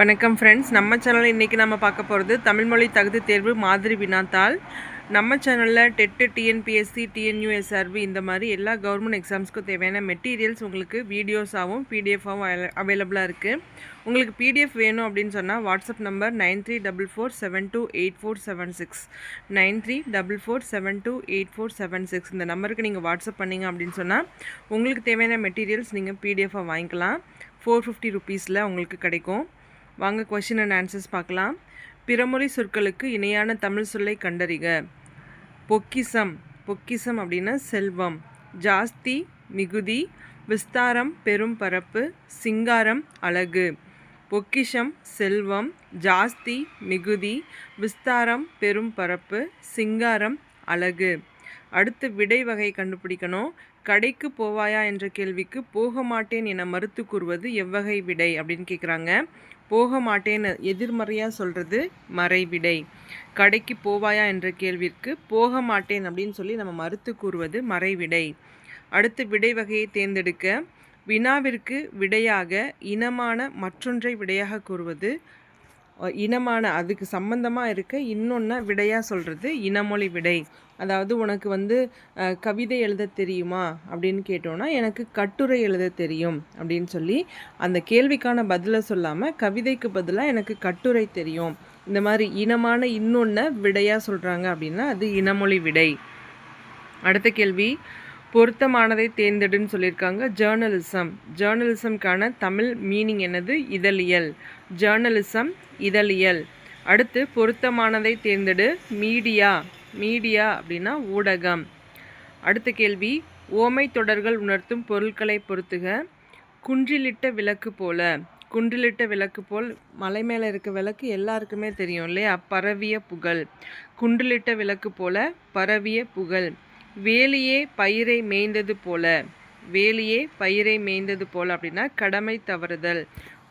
வணக்கம் ஃப்ரெண்ட்ஸ், நம்ம சேனலில் இன்றைக்கி நம்ம பார்க்க போகிறது தமிழ் மொழி தகுதி தேர்வு மாதிரி வினாத்தாள். நம்ம சேனலில் டெட்டு, டிஎன்பிஎஸ்சி, டிஎன்யூஎஸ்ஆர்பி இந்த மாதிரி எல்லா கவர்மெண்ட் எக்ஸாம்ஸ்க்கும் தேவையான மெட்டீரியல்ஸ் உங்களுக்கு வீடியோஸாகவும் பிடிஎஃபாகவும் அவைலபிளாக இருக்குது. உங்களுக்கு பிடிஎஃப் வேணும் அப்படின்னு சொன்னால் வாட்ஸ்அப் நம்பர் 9344728476 9344728476 இந்த நம்பருக்கு நீங்கள் வாட்ஸ்அப் பண்ணிங்க அப்படின்னு சொன்னால் உங்களுக்கு தேவையான மெட்டீரியல்ஸ் நீங்கள் பிடிஎஃபாக வாங்கிக்கலாம். 450 ருபீஸில் உங்களுக்கு கிடைக்கும். வாங்க கொஷின் அண்ட் ஆன்சர்ஸ் பார்க்கலாம். பிறமொழி சொற்களுக்கு இணையான தமிழ் சொல்லை கண்டறிக. பொக்கிசம். பொக்கிசம் அப்படின்னா செல்வம். ஜாஸ்தி மிகுதி. விஸ்தாரம் பெரும் பரப்பு. சிங்காரம் அழகு. பொக்கிஷம் செல்வம், ஜாஸ்தி மிகுதி, விஸ்தாரம் பெரும் பரப்பு, சிங்காரம் அழகு. அடுத்து விடை வகை கண்டுபிடிக்கணும். கடைக்கு போவாயா என்ற கேள்விக்கு போக மாட்டேன் என மறுத்து கூறுவது எவ்வகை விடை அப்படின்னு கேட்குறாங்க. போக மாட்டேன்னு எதிர்மறையாக சொல்கிறது மறைவிடை. கடைக்கு போவாயா என்ற கேள்விற்கு போக மாட்டேன் அப்படின்னு சொல்லி நம்ம மறுத்து கூறுவது மறைவிடை. அடுத்து விடை வகையை தேர்ந்தெடுக்க. வினாவிற்கு விடையாக இனமான மற்றொன்றை விடையாக கூறுவது இனமான அதுக்கு சம்பந்தமாக இருக்க இன்னொன்று விடையாக சொல்கிறது இனமொழி விடை. அதாவது உனக்கு கவிதை எழுத தெரியுமா அப்படின்னு கேட்டோன்னா எனக்கு கட்டுரை எழுத தெரியும் அப்படின்னு சொல்லி அந்த கேள்விக்கான பதிலை சொல்லாமல் கவிதைக்கு பதிலாக எனக்கு கட்டுரை தெரியும் இந்த மாதிரி இனமான இன்னொன்று விடையாக சொல்கிறாங்க அப்படின்னா அது இனமொழி விடை. அடுத்த கேள்வி, பொருத்தமானதை தேர்ந்தெடுன்னு சொல்லியிருக்காங்க. ஜேர்னலிசம். ஜேர்னலிசம்கான தமிழ் மீனிங் என்னது? இதழியல். ஜேர்னலிசம் இதழியல். அடுத்து பொருத்தமானதை தேர்ந்தெடு. மீடியா. மீடியா அப்படின்னா ஊடகம். அடுத்த கேள்வி, ஓமை தொடர்கள் உணர்த்தும் பொருட்களை பொறுத்துக. குன்றிலிட்ட விளக்கு போல. குன்றிலிட்ட விளக்கு போல் மலை மேலே இருக்க விளக்கு எல்லாருக்குமே தெரியும் இல்லையா? பரவிய புகழ். குன்றிலிட்ட விளக்கு போல பரவிய புகழ். வேலியே பயிரை மேய்ந்தது போல. வேலியே பயிரை மேய்ந்தது போல அப்படின்னா கடமை தவறுதல்.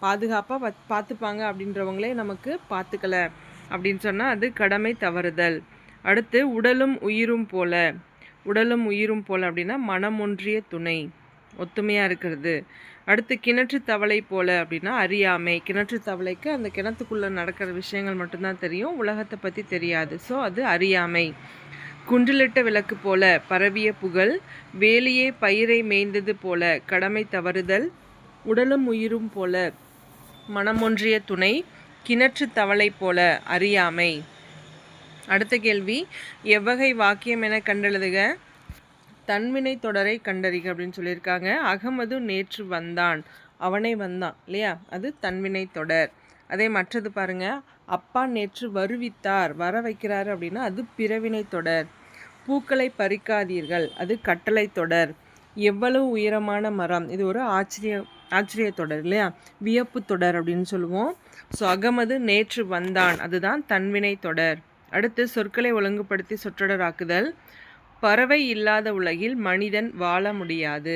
பாதுகாப்பாக பார்த்துப்பாங்க அப்படின்றவங்களே நமக்கு பார்த்துக்கல அப்படின்னு சொன்னால் அது கடமை தவறுதல். அடுத்து உடலும் உயிரும் போல. உடலும் உயிரும் போல அப்படின்னா மனம் ஒன்றிய துணை, ஒத்துமையாக இருக்கிறது. அடுத்து கிணற்று தவளை போல அப்படின்னா அறியாமை. கிணற்று தவளைக்கு அந்த கிணத்துக்குள்ளே நடக்கிற விஷயங்கள் மட்டும்தான் தெரியும், உலகத்தை பற்றி தெரியாது. ஸோ அது அறியாமை. குன்றிலிட்ட விளக்கு போல பரவிய புகழ். வேலியே பயிரை மேய்ந்தது போல கடமை தவறுதல். உடலும் உயிரும் போல மனமொன்றிய துணை. கிணற்று தவளை போல அறியாமை. அடுத்த கேள்வி, எவ்வகை வாக்கியம் என கண்டெழுதுக. தன்வினை தொடரை கண்டறிக அப்படின்னு சொல்லியிருக்காங்க. அகமது நேற்று வந்தான். அவனை வந்தான் இல்லையா? அது தன்வினை தொடர். அதே மற்றது பாருங்க, அப்பா நேற்று வருவித்தார், வர வைக்கிறாரு அப்படின்னா அது பிறவினை தொடர். பூக்களை பறிக்காதீர்கள், அது கட்டளை தொடர். எவ்வளவு உயரமான மரம், இது ஒரு ஆச்சரிய தொடர் இல்லையா? வியப்பு தொடர் அப்படின்னு சொல்லுவோம். ஸோ அகமது நேற்று வந்தான் அதுதான் தன்வினை தொடர். அடுத்து சொற்களை ஒழுங்குபடுத்தி சொற்றொடராக்குதல். பறவை இல்லாத உலகில் மனிதன் வாழ முடியாது.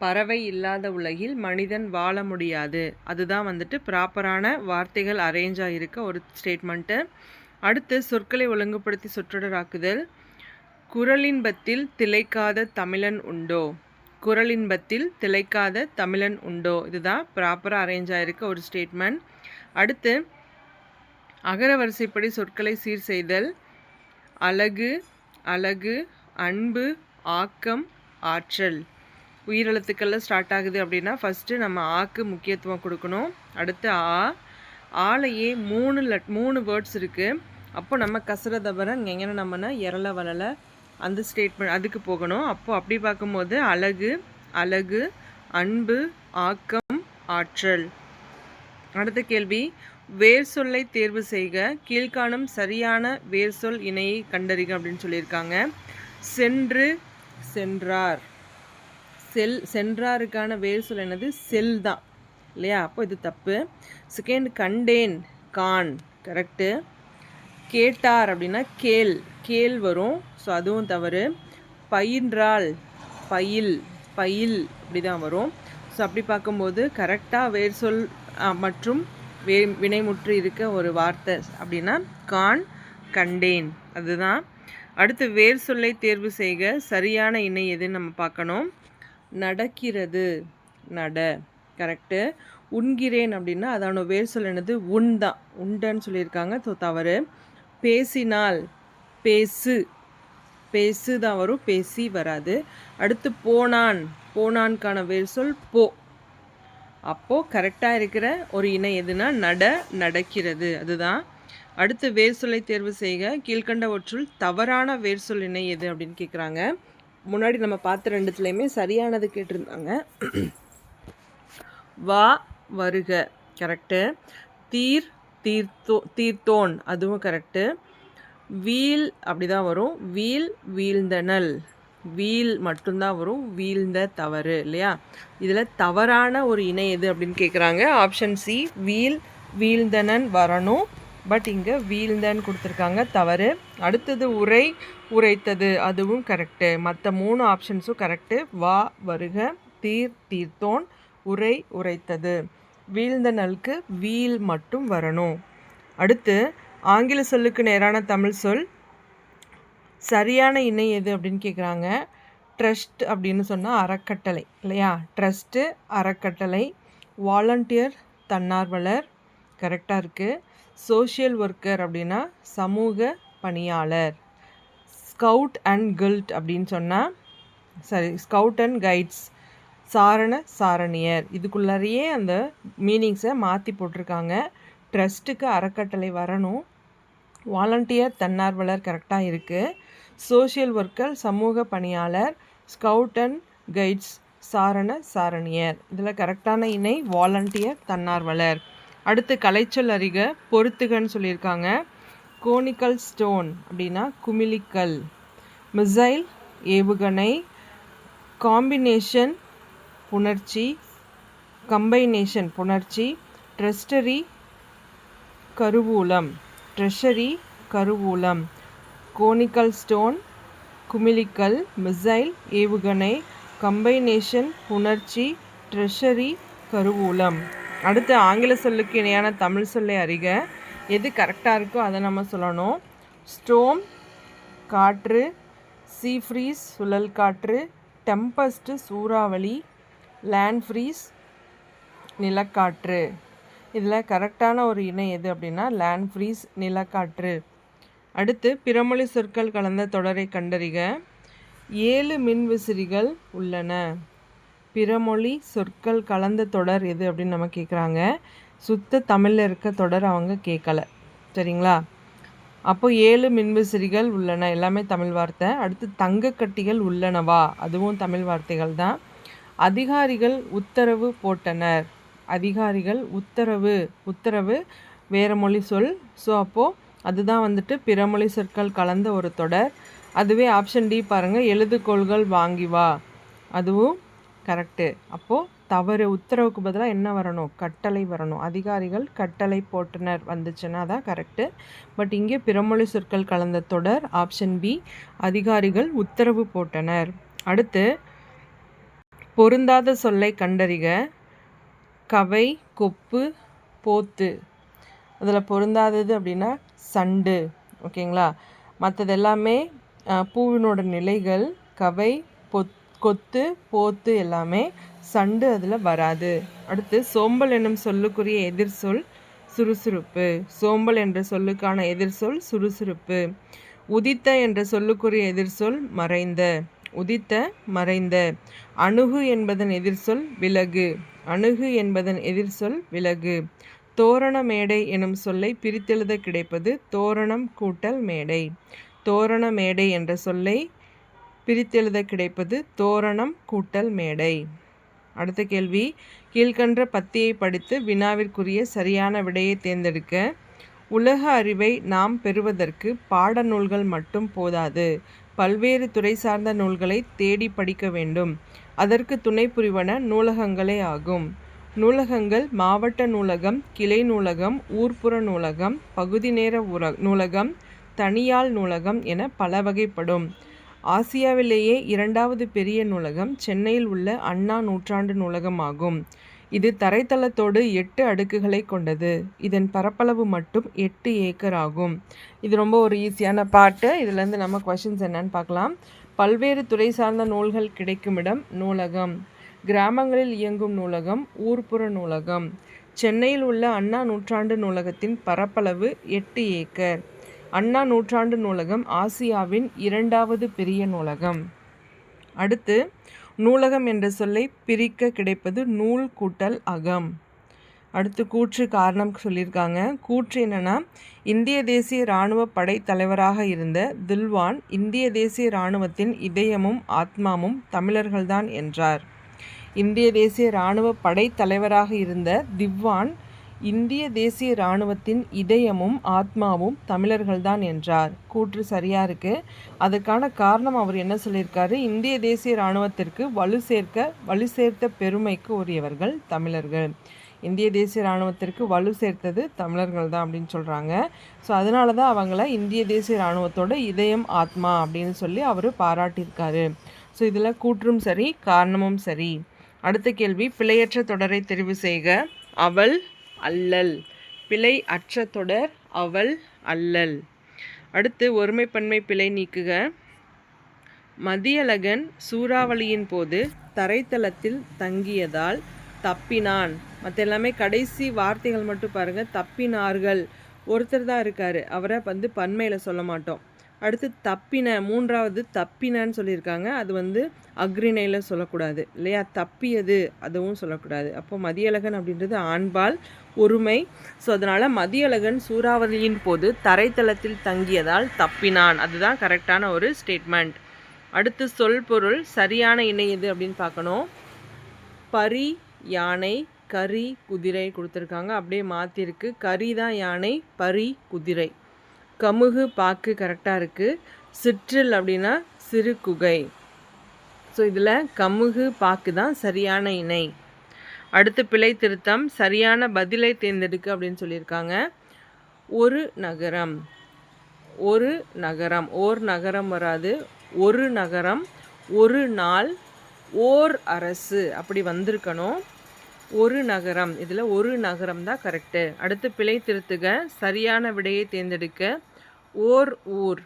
பறவை இல்லாத உலகில் மனிதன் வாழ முடியாது. அதுதான் ப்ராப்பரான வார்த்தைகள் அரேஞ்சாக இருக்க ஒரு ஸ்டேட்மெண்ட்டு. அடுத்து சொற்களை ஒழுங்குபடுத்தி சொற்றொடராக்குதல். குறளின்பத்தில் திளைக்காத தமிழன் உண்டோ. குறளின்பத்தில் திளைக்காத தமிழன் உண்டோ, இதுதான் ப்ராப்பராக அரேஞ்சாக இருக்க ஒரு ஸ்டேட்மெண்ட். அடுத்து அகர வரிசைப்படி சொற்களை சீர் செய்தல். அழகு, அழகு, அன்பு, ஆக்கம், ஆற்றல். உயிரெழுத்துக்களில் ஸ்டார்ட் ஆகுது அப்படின்னா ஃபஸ்ட்டு நம்ம ஆக்கு முக்கியத்துவம் கொடுக்கணும். அடுத்து ஆலையே 3 வேர்ட்ஸ் இருக்குது. அப்போ நம்ம கசரதபரன் எங்கன்னா நம்மனா எரல வளல அந்த ஸ்டேட்மெண்ட் அதுக்கு போகணும். அப்போது அப்படி பார்க்கும்போது அழகு, அழகு, அன்பு, ஆக்கம், ஆற்றல். அடுத்த கேள்வி, வேர் சொல்லை தேர்வு செய்க. கீழ்காணும் சரியான வேர் சொல் இணையை கண்டறிக அப்படின்னு சொல்லியிருக்காங்க. சென்று, சென்றார். சென்றாருக்கான வேர் சொல் என்னது? செல் தான் இல்லையா? அப்போ இது தப்பு. செகண்ட், கண்டேன், கான், கரெக்டு. கேட்டார் அப்படின்னா கேள் வரும். ஸோ அதுவும் தவறு. பயின்றால், பயில் அப்படி தான் வரும். ஸோ அப்படி பார்க்கும்போது கரெக்டாக வேர் சொல் மற்றும் வினைமுற்று இருக்க ஒரு வார்த்தை அப்படின்னா கான், கண்டேன் அதுதான். அடுத்து வேர் சொல்லை தேர்வு செய்க. சரியான இணை எதுன்னு நம்ம பார்க்கணும். நடக்கிறது, நட, கரெக்டு. உண்கிறேன் அப்படின்னா அதோட வேர் சொல் என்னது உண் தான், உண்டன்னு சொல்லியிருக்காங்க. ஸோ தவறு. பேசினால் பேசு, பேசு தான் வரும், பேசி வராது. அடுத்து போனான், போனான்கான வேர் சொல் போ. அப்போது கரெக்டாக இருக்கிற ஒரு இணை எதுனா நட, நடக்கிறது, அதுதான். அடுத்து வேர் சொல்லை தேர்வு செய்க. கீழ்கண்டவற்றுள் தவறான வேர் சொல் இணை எது அப்படின்னு கேட்குறாங்க. முன்னாடி நம்ம பார்த்த ரெண்டுத்துலேயுமே சரியானது கேட்டிருந்தாங்க. வா வருக கரெக்டு. தீர் தீர்த்தோன் அதுவும் கரெக்டு. வீல் அப்படி தான் வரும். வீல் வீழ்ந்தனல், வீல் மட்டும்தான் வரும், வீழ்ந்த தவறு இல்லையா. இதில் தவறான ஒரு இணை எது அப்படின்னு கேட்குறாங்க. ஆப்ஷன் சி வீல் வீழ்ந்தனன் வரணும், பட் இங்கே வீழ்ந்தன்னு கொடுத்துருக்காங்க, தவறு. அடுத்தது உரை உரைத்தது அதுவும் கரெக்டு. மற்ற 3 ஆப்ஷன்ஸும் கரெக்டு. வா வருக, தீர்த்தோன், உரை உரைத்தது. வீழ்ந்தனலுக்கு வீல் மட்டும் வரணும். அடுத்து ஆங்கில சொல்லுக்கு நேரான தமிழ் சொல் சரியான இணை எது அப்படின்னு கேட்குறாங்க. ட்ரஸ்ட் அப்படின்னு சொன்னால் அறக்கட்டளை இல்லையா. ட்ரஸ்ட்டு அறக்கட்டளை. வாலண்டியர் தன்னார்வலர் கரெக்டாக இருக்குது. சோஷியல் ஒர்க்கர் அப்படின்னா சமூக பணியாளர். ஸ்கவுட் அண்ட் கில்ட் அப்படின்னு சொன்னால் ஸ்கவுட் அண்ட் கைட்ஸ் சாரண சாரணியர். இதுக்குள்ளாரையே அந்த மீனிங்ஸை மாற்றி போட்டிருக்காங்க. ட்ரஸ்ட்டுக்கு அறக்கட்டளை வரணும். வாலண்டியர் தன்னார்வலர் கரெக்டாக இருக்குது. சோஷியல் ஒர்க்கர் சமூக பணியாளர். ஸ்கவுட் அண்ட் கைட்ஸ் சாரண சாரணியர். இதில் கரெக்டான இணை வாலண்டியர் தன்னார்வலர். அடுத்து கலைச்சொல் அறிக. பொறுத்துகன்னு சொல்லியிருக்காங்க. கோனிக்கல் ஸ்டோன் அப்படின்னா குமிழிக்கல். மிசைல் ஏவுகணை. காம்பினேஷன் புணர்ச்சி, கம்பைனேஷன் புணர்ச்சி. ட்ரெஸ்டரி கருவூலம், ட்ரெஷரி கருவூலம். கோனிக்கல் ஸ்டோன், குமிழிக்கல், மிசைல் ஏவுகணை, கம்பைனேஷன் புணர்ச்சி, ட்ரெஷரி கருவூலம். அடுத்து ஆங்கில சொல்லுக்கு இணையான தமிழ் சொல்லை அறிக. எது கரெக்டாக இருக்கோ அதை நம்ம சொல்லணும். ஸ்டோம் காற்று, சீஃப்ரீஸ் சுழல் காற்று, டெம்பஸ்ட்டு சூறாவளி, லேண்ட் ஃப்ரீஸ் நிலக்காற்று. இதில் கரெக்டான ஒரு இணை எது அப்படின்னா லேண்ட் ஃப்ரீஸ் நிலக்காற்று. அடுத்து பிறமொழி சொற்கள் கலந்த தொடரை கண்டறிக. 7 மின்விசிறிகள் உள்ளன. பிறமொழி சொற்கள் கலந்த தொடர் எது அப்படின்னு நம்ம கேட்குறாங்க. சுத்த தமிழில் இருக்க தொடர் அவங்க கேட்கல, சரிங்களா. அப்போது 7 மின்விசிறிகள் உள்ளன எல்லாமே தமிழ் வார்த்தை. அடுத்து தங்கக்கட்டிகள் உள்ளனவா, அதுவும் தமிழ் வார்த்தைகள் தான். அதிகாரிகள் உத்தரவு போட்டனர். அதிகாரிகள் உத்தரவு வேறு மொழி சொல். ஸோ அப்போது அதுதான் வந்துட்டு பிறமொழி சொற்கள் கலந்த ஒரு தொடர். அதுவே ஆப்ஷன் டி பாருங்கள், எழுதுகோள்கள் வாங்கி வா, அதுவும் கரெக்டு. அப்போது தவறு. உத்தரவுக்கு பதிலாக என்ன வரணும், கட்டளை வரணும். அதிகாரிகள் கட்டளை போட்டனர் வந்துச்சுன்னா தான் கரெக்டு. பட் இங்கே பிறமொழி சொற்கள் கலந்த தொடர் ஆப்ஷன் பி, அதிகாரிகள் உத்தரவு போட்டனர். அடுத்து பொருந்தாத சொல்லை கண்டறிக. கவை, கொப்பு, போத்து. அதில் பொருந்தாதது அப்படின்னா சண்டு, ஓகேங்களா. மற்றது எல்லாமே பூவினோட நிலைகள். கவை, கொத்து, போத்து எல்லாமே. சண்டு அதில் வராது. அடுத்து சோம்பல் என்னும் சொல்லுக்குரிய எதிர்சொல் சுறுசுறுப்பு. சோம்பல் என்ற சொல்லுக்கான எதிர்சொல் சுறுசுறுப்பு. உதித்த என்ற சொல்லுக்குரிய எதிர்சொல் மறைந்த. உதித்த மறைந்த. அணுகு என்பதன் எதிர்சொல் விலகு. அணுகு என்பதன் எதிர்சொல் விலகு. தோரண மேடை எனும் சொல்லை பிரித்தெழுத கிடைப்பது தோரணம் கூட்டல் மேடை. தோரண மேடை என்ற சொல்லை பிரித்தெழுத கிடைப்பது தோரணம் கூட்டல் மேடை. அடுத்த கேள்வி, கீழ்கண்ட பத்தியை படித்து வினாவிற்குரிய சரியான விடையை தேர்ந்தெடுக்க. உலக அறிவை நாம் பெறுவதற்கு பாடநூல்கள் மட்டும் போதாது. பல்வேறு துறை சார்ந்த நூல்களை தேடி படிக்க வேண்டும். அதற்கு துணை புரிவன நூலகங்களே ஆகும். நூலகங்கள் மாவட்ட நூலகம், கிளை நூலகம், ஊர்ப்புற நூலகம், பகுதி நேர நூலகம், தனியாள் நூலகம் என பல வகைப்படும். ஆசியாவிலேயே 2வது பெரிய நூலகம் சென்னையில் உள்ள அண்ணா நூற்றாண்டு நூலகம் ஆகும். இது தரைத்தளத்தோடு 8 அடுக்குகளை கொண்டது. இதன் பரப்பளவு மட்டும் 8 ஏக்கர் ஆகும். இது ரொம்ப ஒரு ஈஸியான பாட்டு. இதுலேருந்து நம்ம கொஷின்ஸ் என்னன்னு பார்க்கலாம். பல்வேறு துறை சார்ந்த நூல்கள் கிடைக்கும் இடம் நூலகம். கிராமங்களில் இயங்கும் நூலகம் ஊர்ப்புற நூலகம். சென்னையில் உள்ள அண்ணா நூற்றாண்டு நூலகத்தின் பரப்பளவு 8 ஏக்கர். அண்ணா நூற்றாண்டு நூலகம் ஆசியாவின் 2வது பெரிய நூலகம். அடுத்து நூலகம் என்ற சொல்லை பிரிக்க கிடைப்பது நூல் கூட்டல் அகம். அடுத்து கூற்று காரணம் சொல்லியிருக்காங்க. கூற்று என்னென்னா, இந்திய தேசிய இராணுவ படை தலைவராக இருந்த தில்வான் இந்திய தேசிய இராணுவத்தின் இதயமும் ஆத்மாவும் தமிழர்கள்தான் என்றார். இந்திய தேசிய இராணுவ படை தலைவராக இருந்த திவ்வான் இந்திய தேசிய இராணுவத்தின் இதயமும் ஆத்மாவும் தமிழர்கள்தான் என்றார். கூற்று சரியாக இருக்குது. அதுக்கான காரணம் அவர் என்ன சொல்லியிருக்காரு, இந்திய தேசிய இராணுவத்திற்கு வலு சேர்த்த பெருமைக்கு உரியவர்கள் தமிழர்கள். இந்திய தேசிய இராணுவத்திற்கு வலு சேர்த்தது தமிழர்கள் தான் அப்படின்னு சொல்கிறாங்க. ஸோ அதனால தான் அவங்கள இந்திய தேசிய இராணுவத்தோட இதயம் ஆத்மா அப்படின்னு சொல்லி அவர் பாராட்டியிருக்காரு. ஸோ இதில் கூற்றும் சரி, காரணமும் சரி. அடுத்த கேள்வி, பிழையற்ற தொடரை தெரிவு செய்க. அவள், அல்லல். பிழை அற்ற தொடர் அவள், அல்லல். அடுத்து ஒருமைப்பன்மை பிழை நீக்குக. மதியழகன் சூறாவளியின் போது தரைத்தளத்தில் தங்கியதால் தப்பினான். மற்ற எல்லாமே கடைசி வார்த்தைகள் மட்டும் பாருங்கள். தப்பினார்கள், ஒருத்தர் தான் இருக்கார், அவரை பன்மையில் சொல்ல மாட்டோம். அடுத்து தப்பின, 3வது தப்பினன்னு சொல்லியிருக்காங்க. அது அக்ரிணையில் சொல்லக்கூடாது இல்லையா. தப்பியது அதுவும் சொல்லக்கூடாது. அப்போ மதியழகன் அப்படின்றது ஆண்பால் ஒருமை. ஸோ அதனால் மதியழகன் சூறாவளியின் போது தரைத்தளத்தில் தங்கியதால் தப்பினான், அதுதான் கரெக்டான ஒரு ஸ்டேட்மெண்ட். அடுத்து சொல் பொருள் சரியான இணை எது அப்படின்னு பார்க்கணும். பரி யானை, கரி குதிரை கொடுத்துருக்காங்க, அப்படியே மாற்றிருக்கு. கரி தான் யானை, பரி குதிரை. கமுகு பாக்கு கரெக்டாக இருக்குது. சிற்றில் அப்படின்னா சிறு குகை. ஸோ இதில் கமுகு பாக்கு தான் சரியான இணை. அடுத்து பிழை திருத்தம், சரியான பதிலை தேர்ந்தெடுக்க அப்படின்னு சொல்லியிருக்காங்க. ஒரு நகரம், ஒரு நகரம், ஓர் நகரம் வராது. ஒரு நகரம், ஒரு நாள், ஓர் அரசு அப்படி வந்திருக்கணும். ஒரு நகரம், இதில் ஒரு நகரம் தான் கரெக்டு. அடுத்து பிழை திருத்துக, சரியான விடையை தேர்ந்தெடுக்க. ஓர் ஊர்,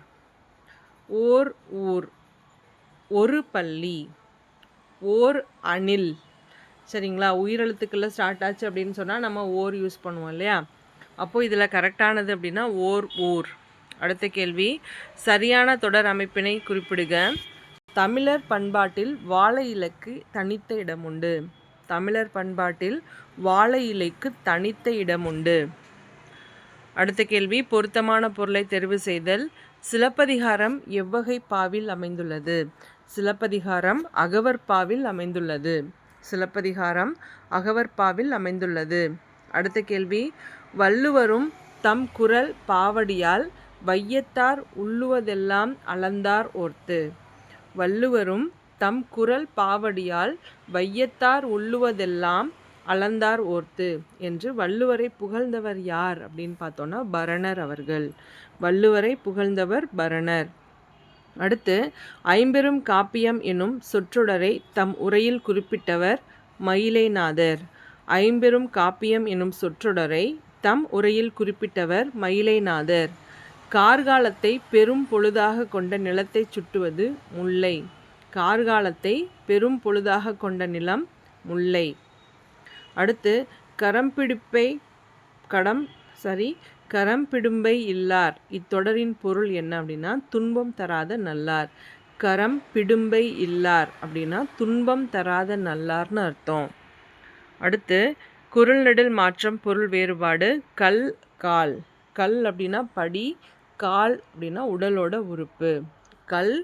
ஓர் ஊர், ஒரு பள்ளி, ஓர் அணில். சரிங்களா, உயிரெழுத்துக்களில் ஸ்டார்ட் ஆச்சு அப்படின்னு சொன்னால் நம்ம ஓர் யூஸ் பண்ணுவோம் இல்லையா. அப்போது இதில் கரெக்டானது அப்படின்னா ஓர் ஊர். அடுத்த கேள்வி, சரியான தொடர் அமைப்பினை குறிப்பிடுக. தமிழர் பண்பாட்டில் வாழை இலைக்கு தனித்த இடம் உண்டு. தமிழர் பண்பாட்டில் வாழை இலைக்கு தனித்த இடம் உண்டு. அடுத்த கேள்வி, பொருத்தமான பொருளை தெரிவு செய்தல். சிலப்பதிகாரம் எவ்வகை பாவில் அமைந்துள்ளது? சிலப்பதிகாரம் அகவற்பாவில் அமைந்துள்ளது. சிலப்பதிகாரம் அகவற்பாவில் அமைந்துள்ளது. அடுத்த கேள்வி, வள்ளுவரும் தம் குரல் பாவடியால் வையத்தார் உள்ளுவதெல்லாம் அளந்தார் ஓர்த்து. வள்ளுவரும் தம் குரல் பாவடியால் வையத்தார் உள்ளுவதெல்லாம் அளந்தார் ஓர்த்து என்று வள்ளுவரை புகழ்ந்தவர் யார் அப்படின்னு பார்த்தோன்னா பரணர் அவர்கள். வள்ளுவரை புகழ்ந்தவர் பரணர். அடுத்து ஐம்பெரும் காப்பியம் எனும் சொற்றொடரை தம் உரையில் குறிப்பிட்டவர் மயிலைநாதர். ஐம்பெரும் காப்பியம் எனும் சொற்றொடரை தம் உரையில் குறிப்பிட்டவர் மயிலைநாதர். கார்காலத்தை பெரும் பொழுதாக கொண்ட நிலத்தை சுட்டுவது முல்லை. கார்காலத்தை பெரும் பொழுதாக கொண்ட நிலம் முல்லை. அடுத்து கரம்பிடும்பை இல்லார். இத்தொடரின் பொருள் என்ன அப்படின்னா துன்பம் தராத நல்லார். கரம்பிடும்பை இல்லார் அப்படின்னா துன்பம் தராத நல்லார்னு அர்த்தம். அடுத்து குறள் நெடில் மாற்றம் பொருள் வேறுபாடு. கல், கால். கல் அப்படின்னா படி, கால் அப்படின்னா உடலோட உறுப்பு. கல்,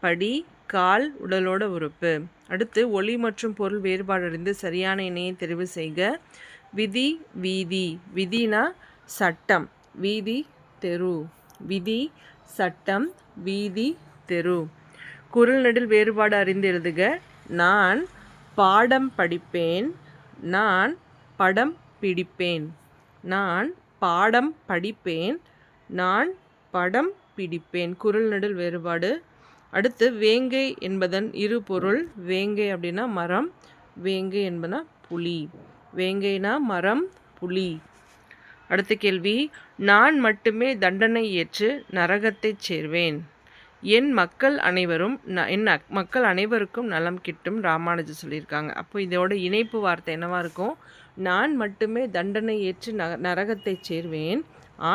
படி, கால் உடலோட உறுப்பு. அடுத்து ஒலி மற்றும் பொருள் வேறுபாடு அறிந்து சரியான இணையை தெரிவு செய்க. விதி, வீதி. விதினா சட்டம், வீதி தெரு. விதி சட்டம், வீதி தெரு. குறள் நெடில் வேறுபாடு அறிந்து எழுதுக. நான் பாடம் படிப்பேன், நான் படம் பிடிப்பேன். நான் பாடம் படிப்பேன், நான் படம் பிடிப்பேன். குறள் நெடில் வேறுபாடு. அடுத்து வேங்கை என்பதன் இரு பொருள். வேங்கை அப்படின்னா மரம், வேங்கை என்பனா புலி. வேங்கைனா மரம், புலி. அடுத்த கேள்வி, நான் மட்டுமே தண்டனை ஏற்று நரகத்தைச் சேர்வேன். என் மக்கள் அனைவருக்கும் நலம் கிட்டும் ராமானுஜர் சொல்லியிருக்காங்க. அப்போ இதோட இணைப்பு வார்த்தை என்னவா இருக்கும்? நான் மட்டுமே தண்டனை ஏற்று நரகத்தை சேர்வேன்,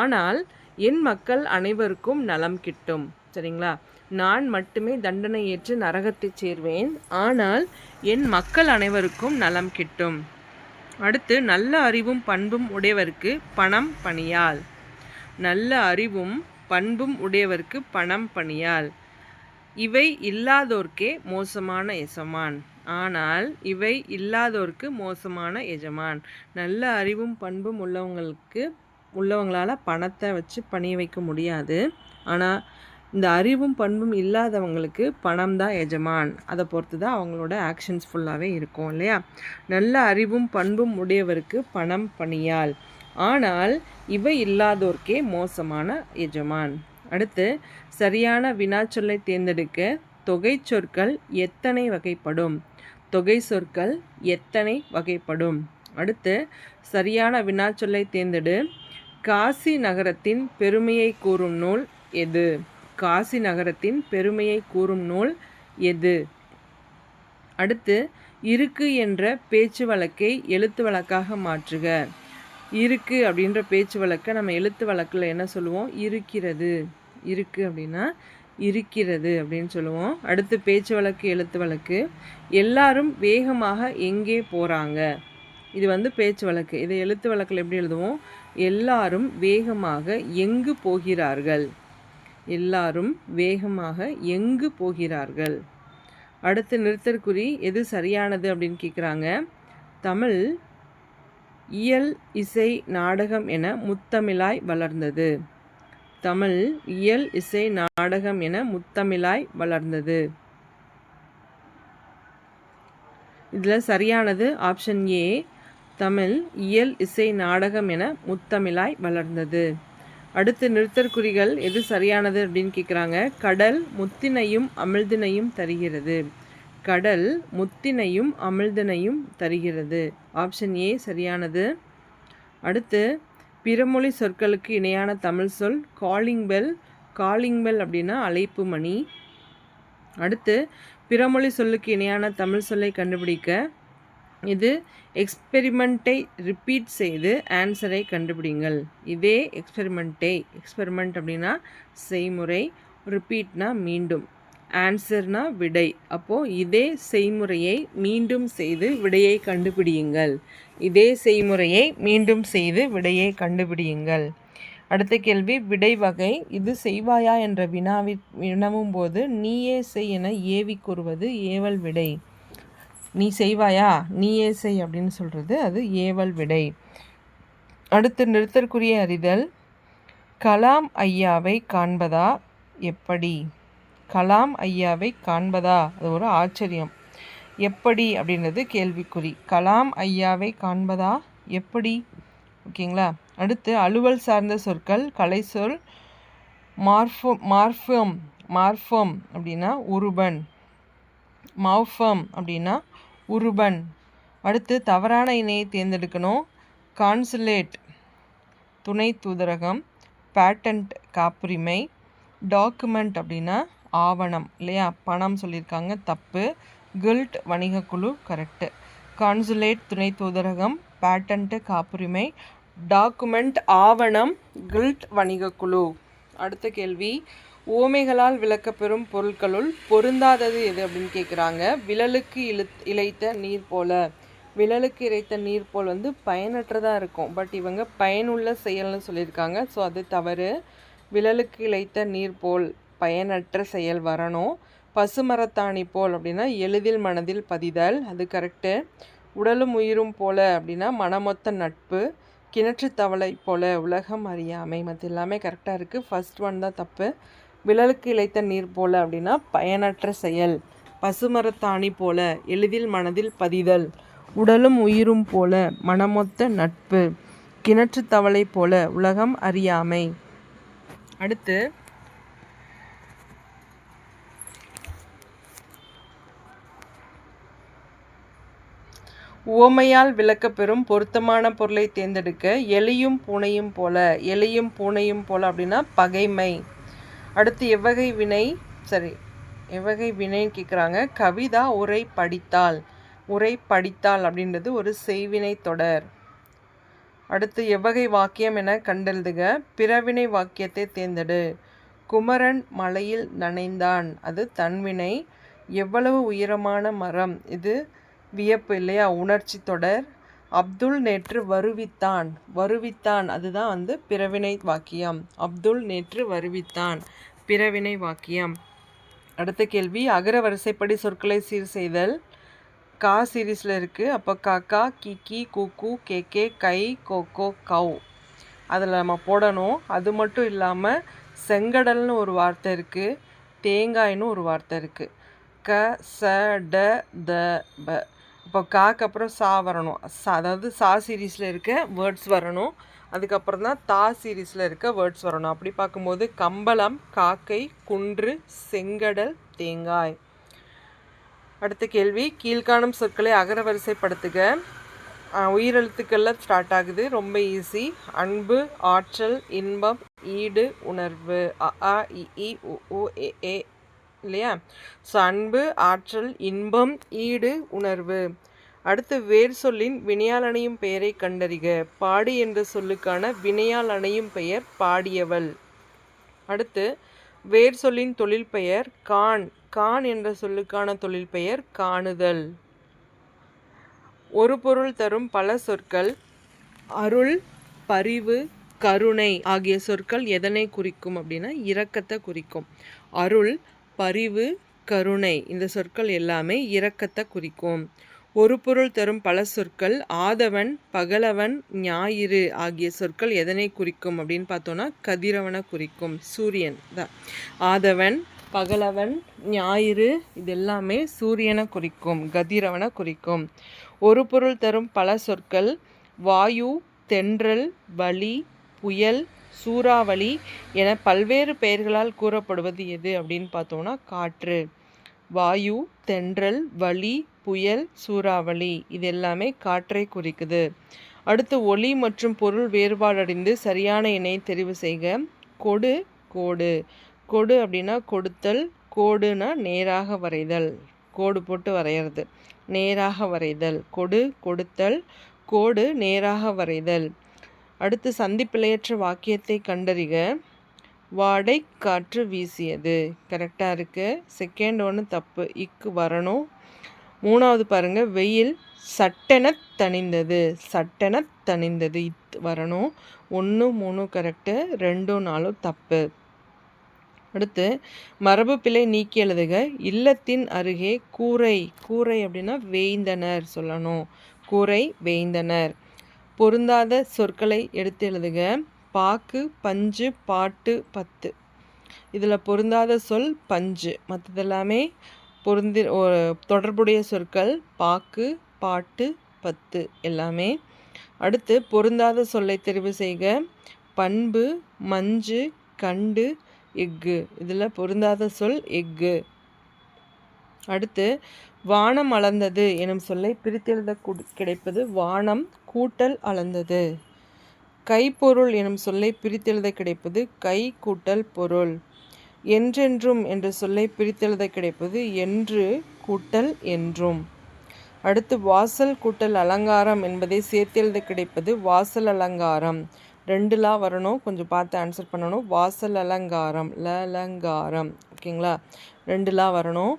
ஆனால் என் மக்கள் அனைவருக்கும் நலம் கிட்டும். சரிங்களா? நான் மட்டுமே தண்டனை ஏற்று நரகத்தை சேர்வேன், ஆனால் என் மக்கள் அனைவருக்கும் நலம் கிட்டும். அடுத்து, நல்ல அறிவும் பண்பும் உடையவருக்கு பணம் பணியால். நல்ல அறிவும் பண்பும் உடையவருக்கு பணம் பணியால். இவை இல்லாதோர்க்கே மோசமான எஜமான், ஆனால் இவை இல்லாதோர்க்கு மோசமான எஜமான். நல்ல அறிவும் பண்பும் உள்ளவங்களால் பணத்தை வச்சு பணிய வைக்க முடியாது, ஆனால் இந்த அறிவும் பண்பும் இல்லாதவங்களுக்கு பணம் தான் எஜமான். அதை பொறுத்து தான் அவங்களோட ஆக்ஷன்ஸ் ஃபுல்லாகவே இருக்கும் இல்லையா? நல்ல அறிவும் பண்பும் உடையவருக்கு பணம் பணியால், ஆனால் இவை இல்லாதோர்க்கே மோசமான எஜமான். அடுத்து, சரியான வினாச்சொல்லை தேர்ந்தெடுக்க தொகை சொற்கள் எத்தனை வகைப்படும்? தொகை சொற்கள் எத்தனை வகைப்படும்? அடுத்து, சரியான வினாச்சொல்லை தேர்ந்தெடு. காசி நகரத்தின் பெருமையை கூறும் நூல் எது? காசி நகரத்தின் பெருமையை கூறும் நூல் எது? அடுத்து, இருக்கு என்ற பேச்சு வழக்கை எழுத்து வழக்காக மாற்றுக. இருக்கு அப்படின்ற பேச்சு வழக்கை நம்ம எழுத்து வழக்கில் என்ன சொல்லுவோம்? இருக்கிறது. இருக்கு அப்படின்னா இருக்கிறது அப்படின்னு சொல்லுவோம். அடுத்து, பேச்சு வழக்கு எழுத்து வழக்கு. எல்லாரும் வேகமாக எங்கே போகிறாங்க? இது பேச்சு வழக்கு. இதை எழுத்து வழக்கில் எப்படி எழுதுவோம்? எல்லாரும் வேகமாக எங்கு போகிறார்கள்? எல்லாரும் வேகமாக எங்கு போகிறார்கள்? அடுத்து, நிறுத்தற்குறி எது சரியானது அப்படின்னு கேட்குறாங்க. தமிழ் இயல் இசை நாடகம் என முத்தமிழாய் வளர்ந்தது. தமிழ் இயல் இசை நாடகம் என முத்தமிழாய் வளர்ந்தது. இதில் சரியானது ஆப்ஷன் ஏ, தமிழ் இயல் இசை நாடகம் என முத்தமிழாய் வளர்ந்தது. அடுத்து, நிறுத்தற்குறிகள் எது சரியானது அப்படின்னு கேட்குறாங்க. கடல் முத்தினையும் அமிழ்தினையும் தருகிறது. கடல் முத்தினையும் அமிழ்தினையும் தருகிறது. ஆப்ஷன் ஏ சரியானது. அடுத்து, பிறமொழி சொற்களுக்கு இணையான தமிழ் சொல் காலிங் பெல். காலிங் பெல் அப்படின்னா அழைப்பு மணி. அடுத்து, பிறமொழி சொல்லுக்கு இணையான தமிழ் சொல்லை கண்டுபிடிக்க. இது எக்ஸ்பெரிமெண்ட்டை ரிப்பீட் செய்து ஆன்சரை கண்டுபிடிங்கள். இதே எக்ஸ்பெரிமெண்ட் அப்படின்னா செய்முறை, ரிப்பீட்னா மீண்டும், ஆன்சர்னா விடை. அப்போது இதே செய்முறையை மீண்டும் செய்து விடையை கண்டுபிடியுங்கள். இதே செய்முறையை மீண்டும் செய்து விடையை கண்டுபிடியுங்கள். அடுத்த கேள்வி, விடை வகை. இது செய்வாயா என்ற வினவும் போது நீயே செய் என ஏவி கூறுவது ஏவல் விடை. நீ செய்வாயா, நீயே செய் அப்படின்னு சொல்கிறது அது ஏவல் விடை. அடுத்து, நிறுத்தற்குரிய அறிதல். கலாம் ஐயாவை காண்பதா எப்படி? கலாம் ஐயாவை காண்பதா, அது ஒரு ஆச்சரியம். எப்படி அப்படின்றது கேள்விக்குறி. கலாம் ஐயாவை காண்பதா எப்படி? ஓகேங்களா? அடுத்து, அலுவல் சார்ந்த சொற்கள் கலைச்சொல். மார்ஃபம் அப்படின்னா உருபன். மௌஃபம் அப்படின்னா உருபன். அடுத்து, தவறான இணையை தேர்ந்தெடுக்கணும். கான்சுலேட் துணை தூதரகம், பேட்டன்ட் காப்புரிமை, டாக்குமெண்ட் அப்படின்னா ஆவணம் இல்லையா? பணம் சொல்லியிருக்காங்க, தப்பு. Guilt வணிகக்குழு correct. கான்சுலேட் துணை தூதரகம், பேட்டன்ட் காப்புரிமை, டாக்குமெண்ட் ஆவணம், கில்ட் வணிகக்குழு. அடுத்த கேள்வி, ஓமைகளால் விளக்கப்பெறும் பொருட்களுள் பொருந்தாதது எது அப்படின்னு கேட்குறாங்க. விழலுக்கு இழைத்த நீர் போல. விழலுக்கு இறைத்த நீர் போல் பயனற்றதாக இருக்கும், பட் இவங்க பயனுள்ள செயல்னு சொல்லியிருக்காங்க. ஸோ அது தவறு. விழலுக்கு இழைத்த நீர் போல் பயனற்ற செயல் வரணும். பசுமரத்தாணி போல் அப்படின்னா எளிதில் மனதில் பதிதல், அது கரெக்டு. உடலும் உயிரும் போல அப்படின்னா மனமொத்த நட்பு. கிணற்று தவளை போல உலகம் அறியாமை. மற்ற எல்லாமே கரெக்டாக இருக்குது. ஃபர்ஸ்ட் ஒன் தான் தப்பு. விழலுக்கு இழைத்த நீர் போல அப்படின்னா பயனற்ற செயல். பசுமரத்தாணி போல எளிதில் மனதில் பதிதல். உடலும் உயிரும் போல மனமொத்த நட்பு. கிணற்று தவளை போல உலகம் அறியாமை. அடுத்து, உவமையால் விளக்கப்பெறும் பொருத்தமான பொருளை தேர்ந்தெடுக்க. எலியும் பூனையும் போல. எலியும் பூனையும் போல அப்படின்னா பகைமை. அடுத்து, எவ்வகை வினை சரி, எவ்வகை வினைன்னு கேட்குறாங்க. கவிதா உரை படித்தாள். உரை படித்தாள் அப்படின்றது ஒரு செய்வினை தொடர். அடுத்து எவ்வகை வாக்கியம் என கண்டெழுதுக. பிறவினை வாக்கியத்தை தேர்ந்தெடு. குமரன் மலையில் நனைந்தான், அது தன்வினை. எவ்வளவு உயரமான மரம், இது வியப்பு இல்லையா, உணர்ச்சி தொடர். அப்துல் நேற்று வருவித்தான். வருவித்தான் அதுதான் பிறவினை வாக்கியம். அப்துல் நேற்று வருவித்தான், பிறவினை வாக்கியம். அடுத்த கேள்வி, அகர வரிசைப்படி சொற்களை சீர் செய்தல். கா சீரீஸில் இருக்குது. அப்போ காக்கா, கிக்கி, கூக்கு, கேக்கே, கை, கோகோ, கவ் அதில் நம்ம போடணும். அது மட்டும் இல்லாமல் செங்கடல்னு ஒரு வார்த்தை இருக்குது, தேங்காய்னு ஒரு வார்த்தை இருக்குது. க, ச, ட, த, ப. இப்போ காக்கு அப்புறம் சா வரணும். அதாவது சா சீரீஸில் இருக்க வேர்ட்ஸ் வரணும். அதுக்கப்புறம் தான் தா சீரீஸில் இருக்க வேர்ட்ஸ் வரணும். அப்படி பார்க்கும்போது கம்பளம், காக்கை, குன்று, செங்கடல், தேங்காய். அடுத்த கேள்வி, கீழ்காணும் சொற்களை அகர வரிசைப்படுத்துக. உயிரெழுத்துக்களில் ஸ்டார்ட் ஆகுது, ரொம்ப ஈஸி. அன்பு, ஆற்றல், இன்பம், ஈடு, உணர்வு. அ, இ, உ, உ, ஏ இல்லையா? ஸோ அன்பு, ஆற்றல், இன்பம், ஈடு, உணர்வு. அடுத்து வேர் சொல்லின் வினையால் அணையும் பெயரை கண்டறிக. பாடி என்ற சொல்லுக்கான வினையால் அணையும் பெயர் பாடியவள். அடுத்து வேர் சொல்லின் தொழில் பெயர் கான். கான் என்ற சொல்லுக்கான தொழில் பெயர் காணுதல். ஒரு பொருள் தரும் பல சொற்கள். அருள், பரிவு, கருணை ஆகிய சொற்கள் எதனை குறிக்கும் அப்படின்னா இரக்கத்தை குறிக்கும். அருள், பரிவு, கருணை இந்த சொற்கள் எல்லாமே இரக்கத்தை குறிக்கும். ஒரு பொருள் தரும் பல சொற்கள். ஆதவன், பகலவன், ஞாயிறு ஆகிய சொற்கள் எதனை குறிக்கும் அப்படின்னு பார்த்தோன்னா கதிரவனை குறிக்கும், சூரியன் தான். ஆதவன், பகலவன், ஞாயிறு இது எல்லாமே சூரியனை குறிக்கும், கதிரவனை குறிக்கும். ஒரு பொருள் தரும் பல சொற்கள். வாயு, தென்றல், வளி, புயல், சூறாவளி என பல்வேறு பெயர்களால் கூறப்படுவது எது அப்படின்னு பார்த்தோம்னா காற்று. வாயு, தென்றல், வளி, புயல், சூறாவளி இது எல்லாமே காற்றை குறிக்குது. அடுத்து ஒலி மற்றும் பொருள் வேறுபாடடைந்து சரியான இணையை தெரிவு செய்க. கொடு, கோடு. கொடு அப்படின்னா கொடுத்தல், கோடுனா நேராக வரைதல், கோடு போட்டு வரைகிறது, நேராக வரைதல். கொடு, கொடுத்தல், கோடு, நேராக வரைதல். அடுத்து சந்திப்பிழையற்ற வாக்கியத்தை கண்டறிக. வாடை காற்று வீசியது கரெக்டாக இருக்குது. செகண்ட் ஒன்று தப்பு, இக்கு வரணும். மூணாவது பாருங்கள், வெயில் சட்டென தணிந்தது. சட்டென தணிந்தது இத் வரணும். 1, 3 கரெக்டு, 2, 4 தப்பு. அடுத்து மரபு பிழை நீக்கி எழுதுக. இல்லத்தின் அருகே கூரை. கூரை அப்படின்னா வேய்ந்தனர் சொல்லணும். கூரை, வேய்ந்தனர். பொருந்தாத சொற்களை எடுத்து எழுதுக. பாக்கு, பஞ்சு, பாட்டு, பத்து. இதில் பொருந்தாத சொல் பஞ்சு, மற்றதெல்லாமே தொடர்புடைய சொற்கள். பாக்கு, பாட்டு, பத்து எல்லாமே. அடுத்து பொருந்தாத சொல்லை தெரிவு செய்க. பண்பு, மஞ்சு, கண்டு, எஃகு. இதில் பொருந்தாத சொல் எஃகு. அடுத்து வானம் அளந்தது எனும் சொல்லை பிரித்தெழுத கிடைப்பது வானம் கூட்டல் அளந்தது. கைப்பொருள் எனும் சொல்லை பிரித்தெழுத கிடைப்பது கை கூட்டல் பொருள். என்றென்றும் என்ற சொல்லை பிரித்தெழுத கிடைப்பது என்று கூட்டல் என்றும். அடுத்து வாசல் கூட்டல் அலங்காரம் என்பதை சேர்த்தெழுத கிடைப்பது வாசல் அலங்காரம். 2 லா வரணும், கொஞ்சம் பார்த்து ஆன்சர் பண்ணணும். வாசல் அலங்காரம், லலங்காரம். ஓகேங்களா, 2 லா வரணும்.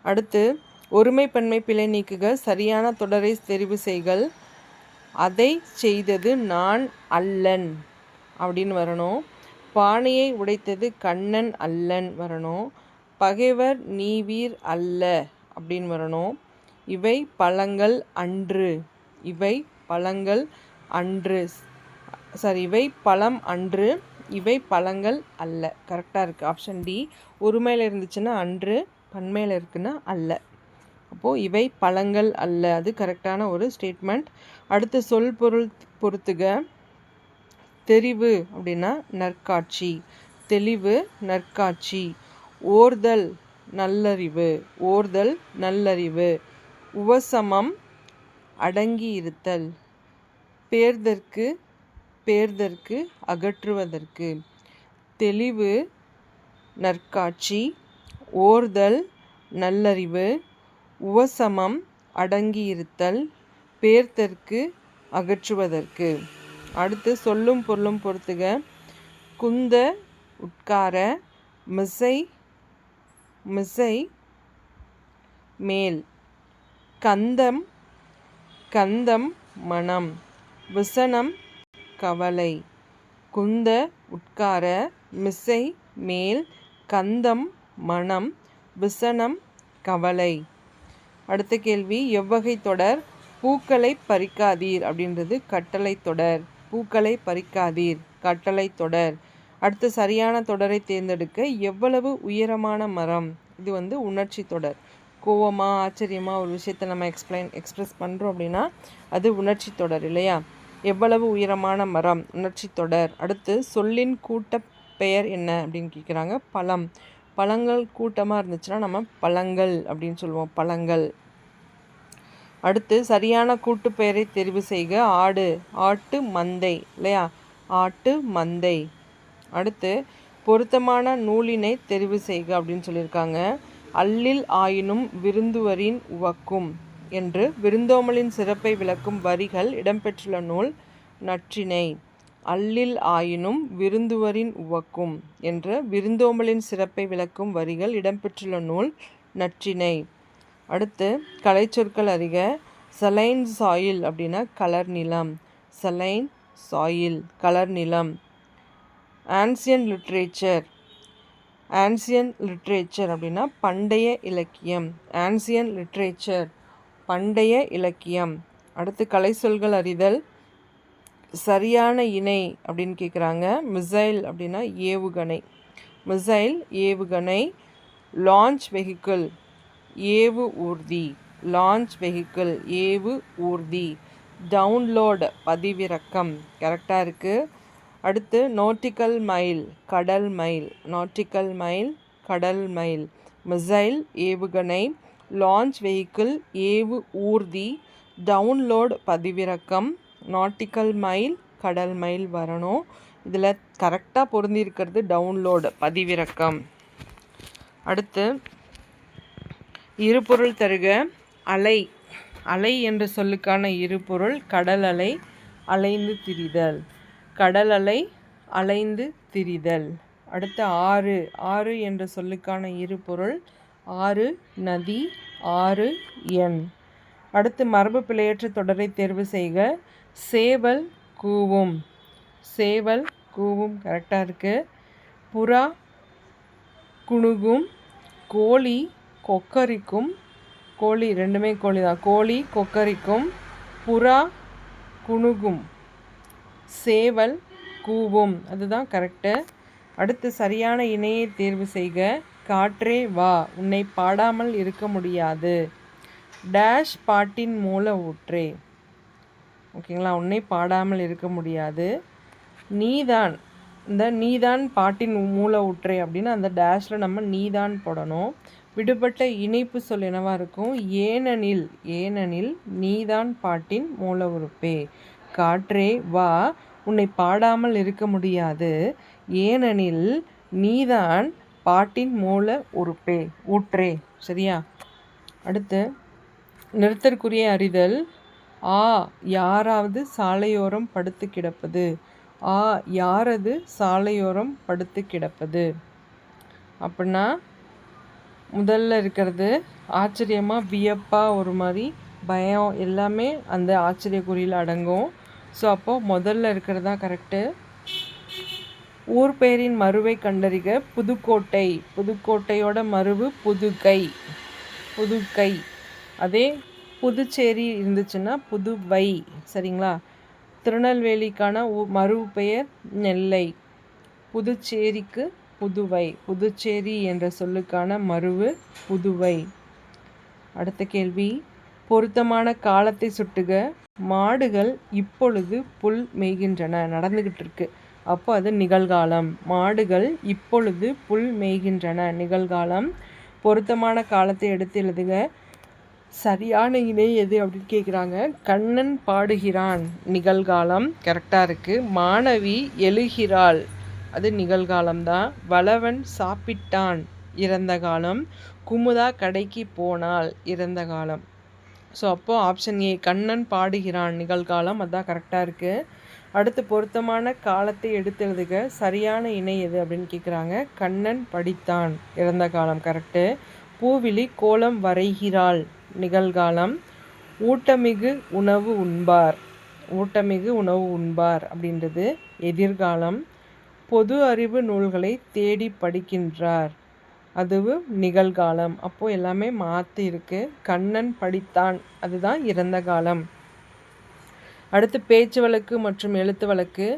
அடுத்து ஒருமைப்பன்மை பிழை நீக்குக. சரியான தொடரை தெரிவு செய்கள். அதை செய்தது நான் அல்லன் அப்படின்னு வரணும். பானையை உடைத்தது கண்ணன் அல்லன் வரணும். பகைவர் நீவீர் அல்ல அப்படின்னு வரணும். இவை பழங்கள் அன்று. இவை பழங்கள் அன்று, சாரி, இவை பழம் அன்று, இவை பழங்கள் அல்ல. கரெக்டாக இருக்குது ஆப்ஷன் டி. ஒருமையில் இருந்துச்சுன்னா அன்று, பன்மையில் இருக்குன்னா அல்ல. அப்போது இவை பழங்கள் அல்ல, அது கரெக்டான ஒரு ஸ்டேட்மெண்ட். அடுத்து சொல் பொருள் பொறுத்துக. தெரிவு அப்படின்னா நற்காட்சி, தெளிவு, நற்காட்சி. ஓர்தல், நல்லறிவு, ஓர்தல், நல்லறிவு. உவசமம், அடங்கி இருத்தல். பேர்தற்கு, பேர்தற்கு, அகற்றுவதற்கு. தெளிவு, நற்காட்சி. ஓர்தல் நல்லறிவு, உவசமம் அடங்கியிருத்தல், பேர்த்தற்கு அகற்றுவதற்கு. அடுத்து சொல்லும் பொருளும் பொறுத்துக. குந்த உட்கார, மிசை மிசை மேல், கந்தம் கந்தம் மனம், விசனம் கவலை. குந்த உட்கார, மிசை மேல், கந்தம் மனம், விசனம் கவலை. அடுத்த கேள்வி, எவ்வகை தொடர்? பூக்களை பறிக்காதீர் அப்படின்றது கட்டளை தொடர். பூக்களை பறிக்காதீர் கட்டளை தொடர். அடுத்து சரியான தொடரை தேர்ந்தெடுக்க. எவ்வளவு உயரமான மரம்? இது உணர்ச்சி தொடர். கோவமாக ஆச்சரியமாக ஒரு விஷயத்தை நம்ம எக்ஸ்பிரஸ் பண்ணுறோம் அப்படின்னா அது உணர்ச்சி தொடர் இல்லையா? எவ்வளவு உயரமான மரம் உணர்ச்சி தொடர். அடுத்து சொல்லின் கூட்ட பெயர் என்ன அப்படின்னு கேட்குறாங்க. பழம். பழங்கள் கூட்டமாக இருந்துச்சுன்னா நம்ம பழங்கள் அப்படின்னு சொல்லுவோம், பழங்கள். அடுத்து சரியான கூட்டு பெயரை தெரிவு செய்க. ஆடு, ஆட்டு மந்தை இல்லையா? ஆட்டு மந்தை. அடுத்து பொருத்தமான நூலினை தெரிவு செய்க அப்படின்னு சொல்லியிருக்காங்க. அல்லில் ஆயினும் விருந்துவரின் உவக்கும் என்று விருந்தோம்பலின் சிறப்பை விளக்கும் வரிகள் இடம்பெற்றுள்ள நூல் நற்றிணை. அல்லில் ஆயினும் விருந்துவரின் உவக்கும் என்ற விருந்தோம்பலின் சிறப்பை விளக்கும் வரிகள் இடம்பெற்றுள்ள நூல் நற்றிணை. அடுத்து கலைச்சொற்கள் அறிக. சலைன் சாயில் அப்படின்னா கலர் நிலம். சலைன் சாயில் கலர் நிலம். Ancient literature. ஆன்சியன் லிட்ரேச்சர் அப்படின்னா பண்டைய இலக்கியம். ஆன்சியன் லிட்ரேச்சர் பண்டைய இலக்கியம். அடுத்து கலை சொல்கள் அறிதல். சரியான இணை அப்படின்னு கேட்குறாங்க. மிசைல் அப்படின்னா ஏவுகணை. மிசைல் ஏவுகணை. லான்ச் வெஹிக்கிள் ஏவு ஊர்தி. லான்ச் வெஹிக்கிள் ஏவு ஊர்தி. டவுன்லோட் பதிவிறக்கம் கரெக்டாக இருக்குது. அடுத்து நாட்டிக்கல் மைல் கடல் மைல். நாட்டிக்கல் மைல் கடல் மைல். மிசைல் ஏவுகணை, லான்ச் வெஹிக்கிள் ஏவு ஊர்தி, டவுன்லோட் பதிவிறக்கம், நாட்டிக்கல் மைல் கடல் மைல் வரணும். இதில் கரெக்டாக பொருந்திருக்கிறது டவுன்லோடு பதிவிறக்கம். அடுத்து இருபொருள் தருக. அலை. அலை என்ற சொல்லுக்கான இருபொருள் கடல் அலை, அலைந்து திரிதல். கடல் அலை, அலைந்து திரிதல். அடுத்து ஆறு. ஆறு என்ற சொல்லுக்கான இருபொருள் ஆறு நதி, ஆறு எண். அடுத்து மரபு பிழையற்ற தொடரை தேர்வு செய்க. சேவல் கூவும். சேவல் கூவும் கரெக்டாக இருக்குது. புறா குணுகும். கோழி கொக்கரிக்கும். கோழி ரெண்டுமே கோழி தான். கோழி கொக்கரிக்கும். புறா குணுகும். சேவல் கூவும் அதுதான் கரெக்டு. அடுத்து சரியான இணையை தேர்வு செய்க. காற்றே வா, உன்னை பாடாமல் இருக்க முடியாது. டேஷ் பாட்டின் மூல ஊற்றே. ஓகேங்களா? உன்னை பாடாமல் இருக்க முடியாது. நீதான். இந்த நீதான் பாட்டின் மூல ஊற்றே அப்படின்னு அந்த டேஷில் நம்ம நீதான் போடணும். விடுபட்ட இணைப்பு சொல் என்னவாக இருக்கும்? ஏனெனில். ஏனெனில் நீதான் பாட்டின் மூல உறுப்பே. காற்றே வா, உன்னை பாடாமல் இருக்க முடியாது. ஏனெனில் நீதான் பாட்டின் மூல உறுப்பே ஊற்றே. சரியா? அடுத்து நிறுத்தற்குரிய அறிதல். ஆ யாராவது சாலையோரம் படுத்து கிடப்பது. ஆ யாரது சாலையோரம் படுத்து கிடப்பது அப்படின்னா முதல்ல இருக்கிறது ஆச்சரியமாக, வியப்பாக, ஒரு மாதிரி பயம் எல்லாமே அந்த ஆச்சரியக்குறியில் அடங்கும். ஸோ அப்போது முதல்ல இருக்கிறது தான் கரெக்டு. ஊர் பெயரின் மருவை கண்டறிக. புதுக்கோட்டை. புதுக்கோட்டையோட மருவு புதுகை. புதுகை. அதே புதுச்சேரி இருந்துச்சுன்னா புதுவை. சரிங்களா? திருநெல்வேலிக்கான மருவு பெயர் நெல்லை. புதுச்சேரிக்கு புதுவை. புதுச்சேரி என்ற சொல்லுக்கான மருவு புதுவை. அடுத்த கேள்வி, பொருத்தமான காலத்தை சுட்டுக. மாடுகள் இப்பொழுது புல் மேய்கின்றன. நடந்துக்கிட்டு இருக்கு. அப்போ அது நிகழ்காலம். மாடுகள் இப்பொழுது புல் மேய்கின்றன நிகழ்காலம். பொருத்தமான காலத்தை எடுத்து எழுதுக. சரியான இணை எது அப்படின்னு கேட்குறாங்க. கண்ணன் பாடுகிறான் நிகழ்காலம் கரெக்டாக இருக்குது. மாணவி எழுகிறாள் அது நிகழ்காலம்தான். வளவன் சாப்பிட்டான் இறந்த காலம். குமுதா கடைக்கு போனால் இறந்த காலம். ஸோ அப்போது ஆப்ஷன் ஏ கண்ணன் பாடுகிறான் நிகழ்காலம், அதான் கரெக்டாக இருக்குது. அடுத்து பொருத்தமான காலத்தை எடுத்து எழுதுக, சரியான இணை எது அப்படின்னு கேட்குறாங்க. கண்ணன் படித்தான் இறந்த காலம் கரெக்டு. பூவிழி கோலம் வரைகிறாள் நிகழ்காலம். ஊட்டமிகு உணவு உண்பார், ஊட்டமிகு உணவு உண்பார் அப்படின்றது எதிர்காலம். பொது அறிவு நூல்களை தேடி படிக்கின்றார், அதுவும் நிகழ்காலம். அப்போது எல்லாமே மாற்றி இருக்குது. கண்ணன் படித்தான் அதுதான் இறந்த காலம். அடுத்து பேச்சு வழக்கு மற்றும் எழுத்து வழக்கு.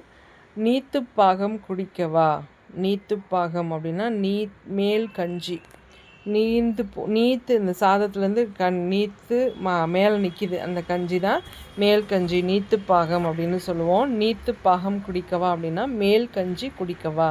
நீத்து பாகம் குடிக்கவா. நீத்து பாகம் அப்படின்னா மேல் கஞ்சி. நீத்து இந்த சாதத்துலேருந்து நீத்து மேலே நிற்கிது அந்த கஞ்சி தான் மேல் கஞ்சி, நீத்து பாகம் அப்படின்னு சொல்லுவோம். நீத்து பாகம் குடிக்கவா அப்படின்னா மேல் கஞ்சி குடிக்கவா.